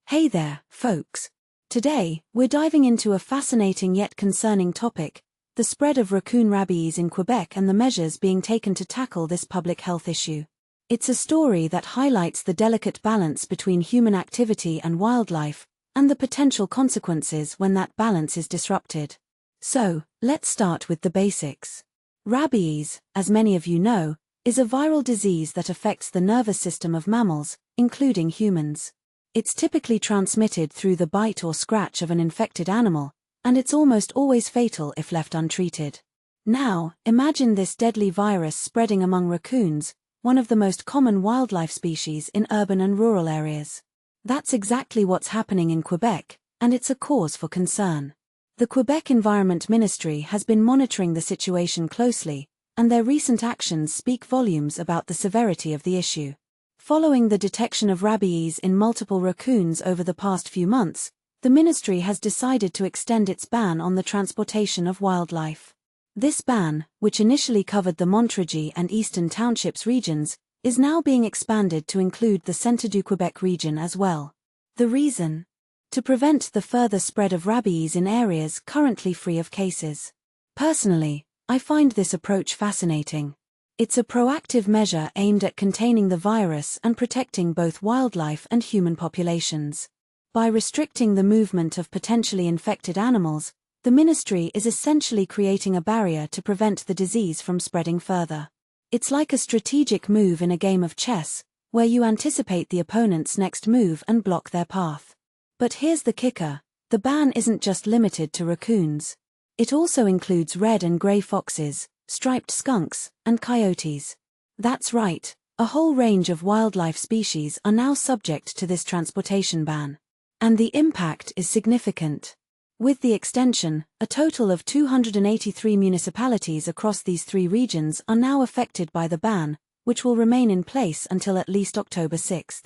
Hey there, folks. Today, we're diving into a fascinating yet concerning topic, the spread of raccoon rabies in Quebec and the measures being taken to tackle this public health issue. It's a story that highlights the delicate balance between human activity and wildlife, and the potential consequences when that balance is disrupted. So, let's start with the basics. Rabies, as many of you know, is a viral disease that affects the nervous system of mammals, including humans. It's typically transmitted through the bite or scratch of an infected animal, and it's almost always fatal if left untreated. Now, imagine this deadly virus spreading among raccoons, one of the most common wildlife species in urban and rural areas. That's exactly what's happening in Quebec, and it's a cause for concern. The Quebec Environment Ministry has been monitoring the situation closely, and their recent actions speak volumes about the severity of the issue. Following the detection of rabies in multiple raccoons over the past few months, the ministry has decided to extend its ban on the transportation of wildlife. This ban, which initially covered the Montérégie and eastern Townships regions, is now being expanded to include the Centre-du-Québec region as well. The reason? To prevent the further spread of rabies in areas currently free of cases. Personally, I find this approach fascinating. It's a proactive measure aimed at containing the virus and protecting both wildlife and human populations. By restricting the movement of potentially infected animals, the ministry is essentially creating a barrier to prevent the disease from spreading further. It's like a strategic move in a game of chess, where you anticipate the opponent's next move and block their path. But here's the kicker: the ban isn't just limited to raccoons. It also includes red and grey foxes, striped skunks, and coyotes. That's right, a whole range of wildlife species are now subject to this transportation ban. And the impact is significant. With the extension, a total of 283 municipalities across these three regions are now affected by the ban, which will remain in place until at least October 6.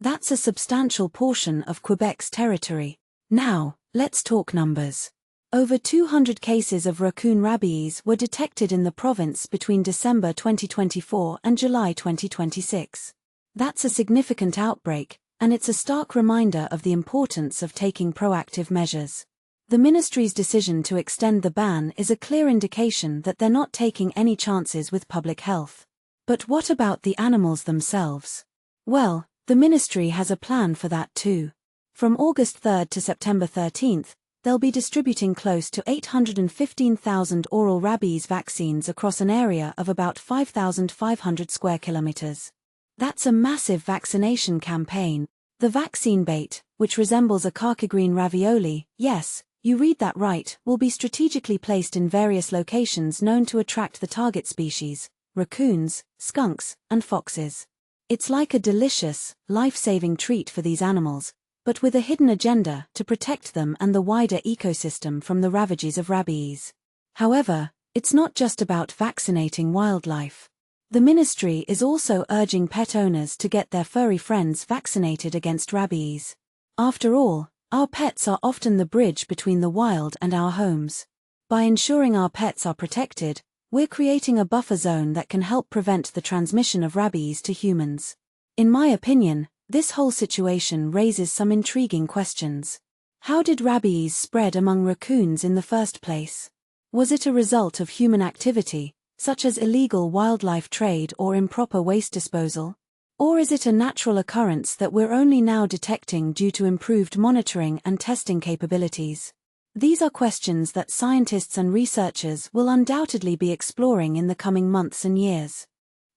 That's a substantial portion of Quebec's territory. Now, let's talk numbers. Over 200 cases of raccoon rabies were detected in the province between December 2024 and July 2026. That's a significant outbreak, and it's a stark reminder of the importance of taking proactive measures. The ministry's decision to extend the ban is a clear indication that they're not taking any chances with public health. But what about the animals themselves? Well, the ministry has a plan for that too. From August 3 to September 13, they'll be distributing close to 815,000 oral rabies vaccines across an area of about 5,500 square kilometers. That's a massive vaccination campaign. The vaccine bait, which resembles a khaki green ravioli, yes, you read that right, will be strategically placed in various locations known to attract the target species: raccoons, skunks, and foxes. It's like a delicious, life-saving treat for these animals, but with a hidden agenda to protect them and the wider ecosystem from the ravages of rabies. However, it's not just about vaccinating wildlife. The ministry is also urging pet owners to get their furry friends vaccinated against rabies. After all, our pets are often the bridge between the wild and our homes. By ensuring our pets are protected, we're creating a buffer zone that can help prevent the transmission of rabies to humans. In my opinion, this whole situation raises some intriguing questions. How did rabies spread among raccoons in the first place? Was it a result of human activity, such as illegal wildlife trade or improper waste disposal? Or is it a natural occurrence that we're only now detecting due to improved monitoring and testing capabilities? These are questions that scientists and researchers will undoubtedly be exploring in the coming months and years.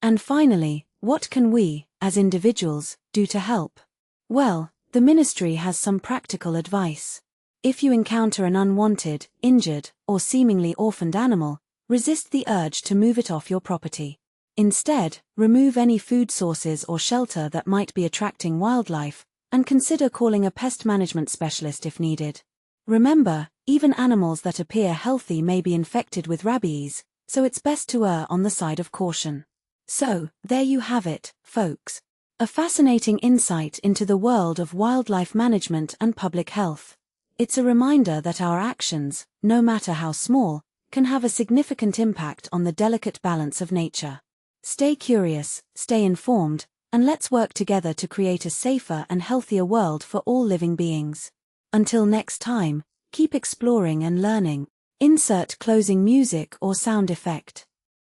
And finally, what can we, as individuals, do to help? Well, the ministry has some practical advice. If you encounter an unwanted, injured, or seemingly orphaned animal, resist the urge to move it off your property. Instead, remove any food sources or shelter that might be attracting wildlife, and consider calling a pest management specialist if needed. Remember, even animals that appear healthy may be infected with rabies, so it's best to err on the side of caution. So, there you have it, folks. A fascinating insight into the world of wildlife management and public health. It's a reminder that our actions, no matter how small, can have a significant impact on the delicate balance of nature. Stay curious, stay informed, And let's work together to create a safer and healthier world for all living beings. Until next time, keep exploring and learning. Insert closing music or sound effect.